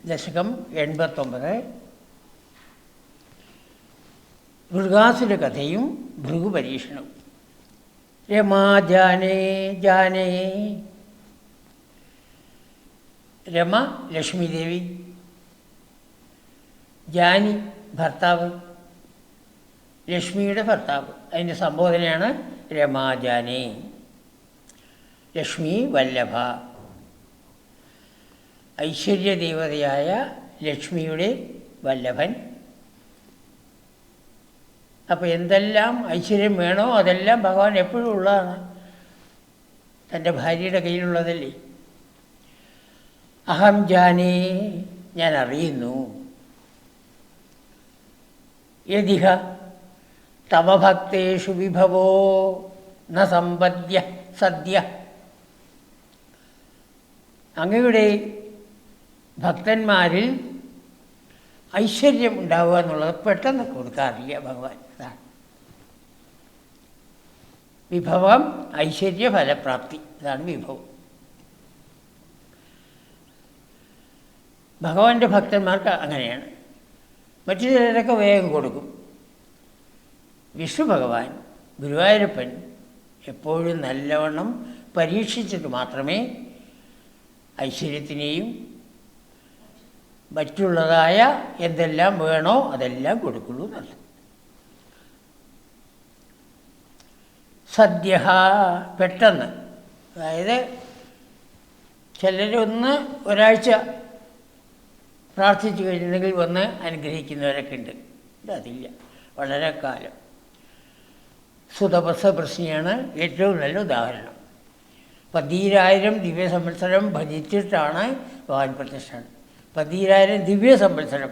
ദശകം 89. ഭൃഗാസുര കഥയും ഭൃഗുപരീക്ഷണവും. രമാ ജാനേ ജാനേ. രമ ലക്ഷ്മീദേവി, ജാനി ഭർത്താവ്, ലക്ഷ്മിയുടെ ഭർത്താവ്. അതിൻ്റെ സംബോധനയാണ് രമാ ജാനേ. ലക്ഷ്മി വല്ലഭ, ഐശ്വര്യദേവതയായ ലക്ഷ്മിയുടെ വല്ലഭൻ. അപ്പോൾ എന്തെല്ലാം ഐശ്വര്യം വേണോ അതെല്ലാം ഭഗവാൻ എപ്പോഴും ഉള്ളതാണ്. തൻ്റെ ഭാര്യയുടെ കയ്യിലുള്ളതല്ലേ. അഹം ജാനേ, ഞാൻ അറിയുന്നു. യദിഹ തവ ഭക്തേഷു വിഭവോ ന സമ്പദ്യ സദ്യ. അങ്ങയുടെ ഭക്തന്മാരിൽ ഐശ്വര്യം ഉണ്ടാവുക എന്നുള്ളത് പെട്ടെന്ന് കൊടുക്കാറില്ല ഭഗവാൻ. അതാണ് വിഭവം, ഐശ്വര്യ ഫലപ്രാപ്തി. ഇതാണ് വിഭവം. ഭഗവാന്റെ ഭക്തന്മാർക്ക് അങ്ങനെയാണ്. മറ്റു ചിലരൊക്കെ വേഗം കൊടുക്കും. വിഷ്ണു ഭഗവാൻ, ഗുരുവായൂരപ്പൻ എപ്പോഴും നല്ലവണ്ണം പരീക്ഷിച്ചിട്ട് മാത്രമേ ഐശ്വര്യത്തിനെയും മറ്റുള്ളതായ എന്തെല്ലാം വേണോ അതെല്ലാം കൊടുക്കുള്ളൂ എന്നല്ല. സദ്യ, പെട്ടെന്ന്. അതായത് ചിലരൊന്ന് ഒരാഴ്ച പ്രാർത്ഥിച്ചു കഴിഞ്ഞിട്ടുണ്ടെങ്കിൽ വന്ന് അനുഗ്രഹിക്കുന്നവരൊക്കെ ഉണ്ട്. അതില്ല, വളരെ കാലം. സുതപസ പ്രശ്നിയാണ് ഏറ്റവും നല്ല ഉദാഹരണം. 10,000 ദിവ്യ സംവത്സരം ഭജിച്ചിട്ടാണ് ഭഗവാൻ പ്രതിഷ്ഠാണ്. 10,000 ദിവ്യ സംവത്സരം.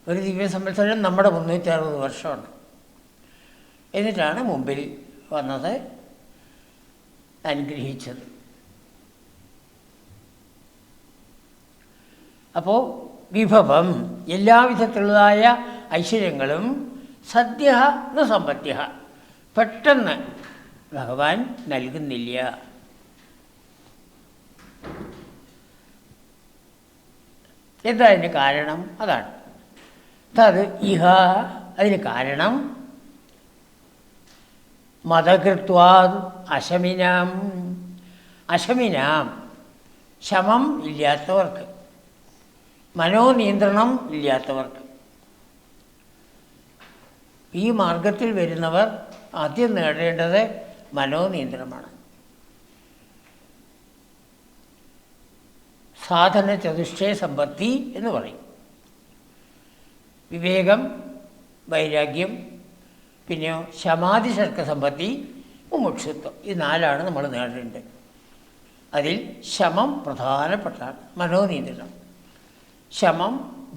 ഒരു ദിവ്യ സംവത്സരം നമ്മുടെ 360 വർഷമാണ്. എന്നിട്ടാണ് മുമ്പിൽ വന്നത്, അനുഗ്രഹിച്ചത്. അപ്പോൾ വിഭവം, എല്ലാവിധത്തിലുള്ളതായ ഐശ്വര്യങ്ങളും, സദ്യ ന സമ്പദ്യ, പെട്ടെന്ന് ഭഗവാൻ നൽകുന്നില്ല. എന്താ അതിന് കാരണം? അതാണ് തത് ഇഹ. അതിന് കാരണം മതകൃത്വാദ് അശമിനാം. അശമിനാം, ശമം ഇല്ലാത്തവർക്ക്, മനോനിയന്ത്രണം ഇല്ലാത്തവർക്ക്. ഈ മാർഗത്തിൽ വരുന്നവർ ആദ്യം നേടേണ്ടത് മനോനിയന്ത്രണമാണ്. സാധന ചതുഷ്ടയ സമ്പത്തി എന്ന് പറയും. വിവേകം, വൈരാഗ്യം, പിന്നെയോ ശമാധിശർക്ക സമ്പത്തി, മുമുക്ഷുത്വം. ഈ 4 നമ്മൾ നേടേണ്ടത്. അതിൽ ശമം പ്രധാനപ്പെട്ടാണ്. മനോനിയന്ത്രണം. ശമം,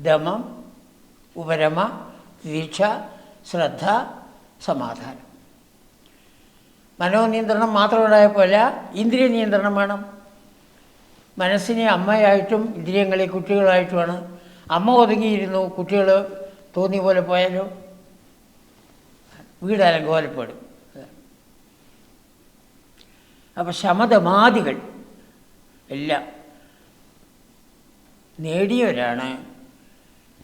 ദമം, ഉപരമ, ദീക്ഷ, ശ്രദ്ധ, സമാധാനം. മനോനിയന്ത്രണം മാത്രം ഉണ്ടായപ്പോലെ ഇന്ദ്രിയ നിയന്ത്രണം വേണം. മനസ്സിനെ അമ്മയായിട്ടും ഇന്ദ്രിയങ്ങളെ കുട്ടികളായിട്ടുമാണ്. അമ്മ ഒതുങ്ങിയിരുന്നു, കുട്ടികൾ തോന്നിയ പോലെ പോയാലോ വീട് അലങ്കോലപ്പെടും. അപ്പം ശമതമാദികൾ എല്ലാം നേടിയവരാണ്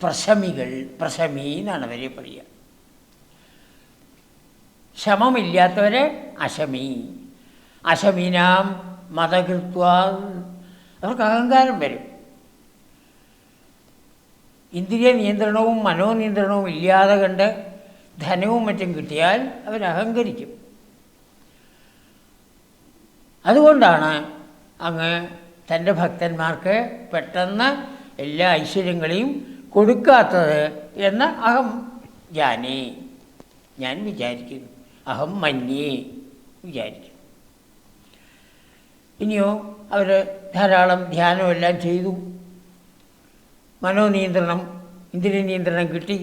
പ്രശമികൾ. പ്രശമി എന്നാണ് അവരെ പറയുക. ശമമില്ലാത്തവരെ അശമി. അശമീനാം മതകൃത്വാ, അവർക്ക് അഹങ്കാരം വരും. ഇന്ദ്രിയ നിയന്ത്രണവും മനോനിയന്ത്രണവും ഇല്ലാതെ കണ്ട് ധനവും മറ്റും കിട്ടിയാൽ അവരഹങ്കരിക്കും. അതുകൊണ്ടാണ് അങ്ങ് തൻ്റെ ഭക്തന്മാർക്ക് പെട്ടെന്ന് എല്ലാ ഐശ്വര്യങ്ങളെയും കൊടുക്കാത്തത് എന്ന് അഹം ജാനേ, ഞാൻ വിചാരിക്കുന്നു. അഹം മന്യേ, വിചാരിക്കുന്നു. ഇനിയോ അവർ ധാരാളം ധ്യാനമെല്ലാം ചെയ്തു, മനോനിയന്ത്രണം, ഇന്ദ്രിയ നിയന്ത്രണം കിട്ടി.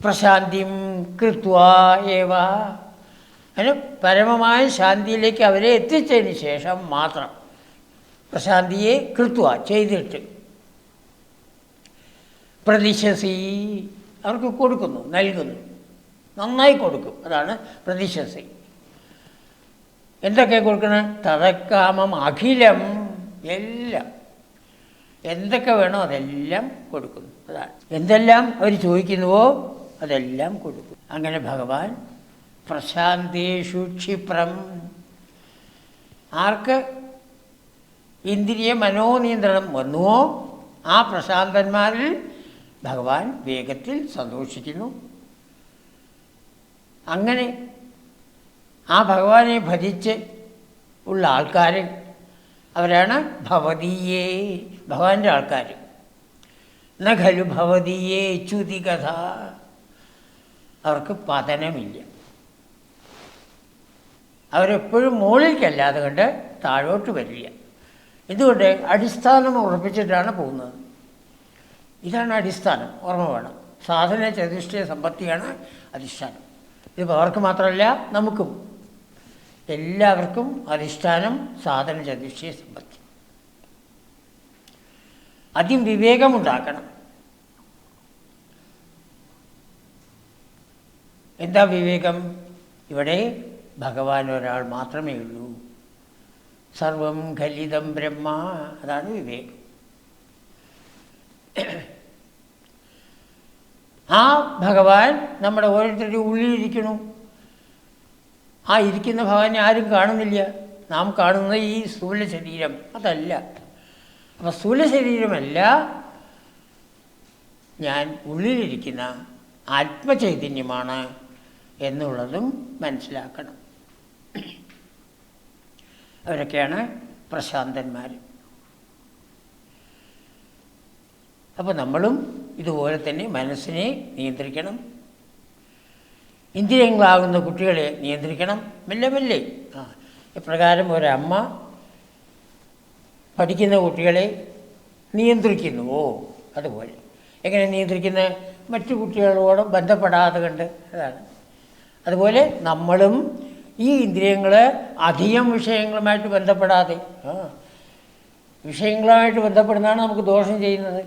പ്രശാന്തിം കൃത്വാ ഏവ, അതിന് പരമമായ ശാന്തിയിലേക്ക് അവരെ എത്തിച്ചതിന് ശേഷം മാത്രം, പ്രശാന്തിയെ കൃത്വ ചെയ്തിട്ട്, പ്രതിശസി, അവർക്ക് കൊടുക്കുന്നു, നൽകുന്നു, നന്നായി കൊടുക്കും. അതാണ് പ്രതിശസി. എന്തൊക്കെ കൊടുക്കണം? തതക്കാമം അഖിലം, എല്ലാം എന്തൊക്കെ വേണോ അതെല്ലാം കൊടുക്കുന്നു. അതാണ് എന്തെല്ലാം അവർ ചോദിക്കുന്നുവോ അതെല്ലാം കൊടുക്കും. അങ്ങനെ ഭഗവാൻ പ്രശാന്തേഷു ക്ഷിപ്രം, ആർക്ക് ഇന്ദ്രിയ മനോനിയന്ത്രണം വന്നുവോ ആ പ്രശാന്തന്മാരിൽ ഭഗവാൻ വേഗത്തിൽ സന്തോഷിക്കുന്നു. അങ്ങനെ ആ ഭഗവാനെ ഭജിച്ച് ഉള്ള ആൾക്കാർ അവരാണ് ഭവതീയേ, ഭഗവാന്റെ ആൾക്കാർ. ന ഖലു ഭവതീയേ ച്യുതി കഥ, അവർക്ക് പതനമില്ല. അവരെപ്പോഴും മുകളിലേക്കല്ലാതെ കൊണ്ട് താഴോട്ട് വരില്ല. എന്തുകൊണ്ട്? അടിസ്ഥാനം ഉറപ്പിച്ചിട്ടാണ് പോകുന്നത്. ഇതാണ് അടിസ്ഥാനം, ഓർമ്മ വേണം. സാധന ചതുഷ്ടയ സമ്പത്തിയാണ് അധിഷ്ഠാനം. ഇതിപ്പോൾ അവർക്ക് മാത്രമല്ല നമുക്കും എല്ലാവർക്കും അധിഷ്ഠാനം സാധന ചതുഷ്ടയ സമ്പത്തി. ആദ്യം വിവേകമുണ്ടാക്കണം. എന്താ വിവേകം? ഇവിടെ ഭഗവാൻ ഒരാൾ മാത്രമേ ഉള്ളൂ, സർവം ഖലിതം ബ്രഹ്മ, അതാണ് വിവേകം. ആ ഭഗവാൻ നമ്മുടെ ഓരോരുത്തരുടെയും ഉള്ളിലിരിക്കണു. ആ ഇരിക്കുന്ന ഭഗവാനെ ആരും കാണുന്നില്ല. നാം കാണുന്ന ഈ സ്ഥൂല ശരീരം അതല്ല. അപ്പം സ്ഥൂല ശരീരമല്ല, ഞാൻ ഉള്ളിലിരിക്കുന്ന ആത്മചൈതന്യമാണ് എന്നുള്ളതും മനസ്സിലാക്കണം. അവരൊക്കെയാണ് പ്രശാന്തന്മാർ. അപ്പോൾ നമ്മളും ഇതുപോലെ തന്നെ മനസ്സിനെ നിയന്ത്രിക്കണം, ഇന്ദ്രിയങ്ങളാകുന്ന കുട്ടികളെ നിയന്ത്രിക്കണം. മെല്ലെ മെല്ലെ ഇപ്രകാരം ഒരമ്മ പഠിക്കുന്ന കുട്ടികളെ നിയന്ത്രിക്കുന്നുവോ അതുപോലെ. എങ്ങനെ നിയന്ത്രിക്കുന്നത്? മറ്റു കുട്ടികളോട് ബന്ധപ്പെടാതെ കണ്ട്. അതാണ്. അതുപോലെ നമ്മളും ഈ ഇന്ദ്രിയങ്ങൾ അധികം വിഷയങ്ങളുമായിട്ട് ബന്ധപ്പെടാതെ, വിഷയങ്ങളുമായിട്ട് ബന്ധപ്പെടുന്നതാണ് നമുക്ക് ദോഷം ചെയ്യുന്നത്.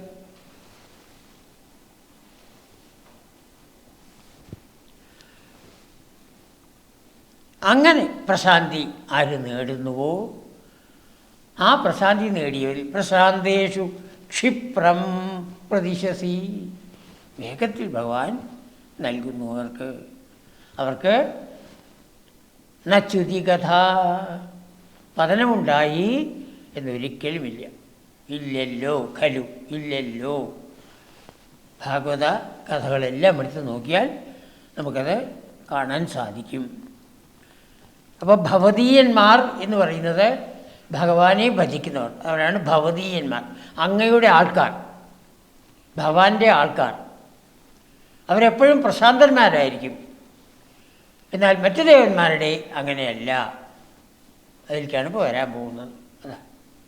അങ്ങനെ പ്രശാന്തി ആര് നേടുന്നുവോ ആ പ്രശാന്തി നേടിയവരിൽ പ്രശാന്തേഷു ക്ഷിപ്രം പ്രതിശസി, വേഗത്തിൽ ഭഗവാൻ നൽകുന്നു അവർക്ക് നച്യുതി കഥ, പതനമുണ്ടായി എന്നൊരിക്കലുമില്ല. ഇല്ലല്ലോ ഖലു, ഇല്ലല്ലോ. ഭാഗവത കഥകളെല്ലാം എടുത്ത് നോക്കിയാൽ നമുക്കത് കാണാൻ സാധിക്കും. അപ്പോൾ ഭവതീയന്മാർ എന്ന് പറയുന്നത് ഭഗവാനെ ഭജിക്കുന്നവർ, അവരാണ് ഭവതീയന്മാർ. അങ്ങയുടെ ആൾക്കാർ, ഭഗവാന്റെ ആൾക്കാർ. അവരെപ്പോഴും പ്രശാന്തന്മാരായിരിക്കും. എന്നാൽ മറ്റു ദേവന്മാരുടെ അങ്ങനെയല്ല. അതിലേക്കാണ് ഇപ്പോൾ വരാൻ പോകുന്നത്. അതാണ്.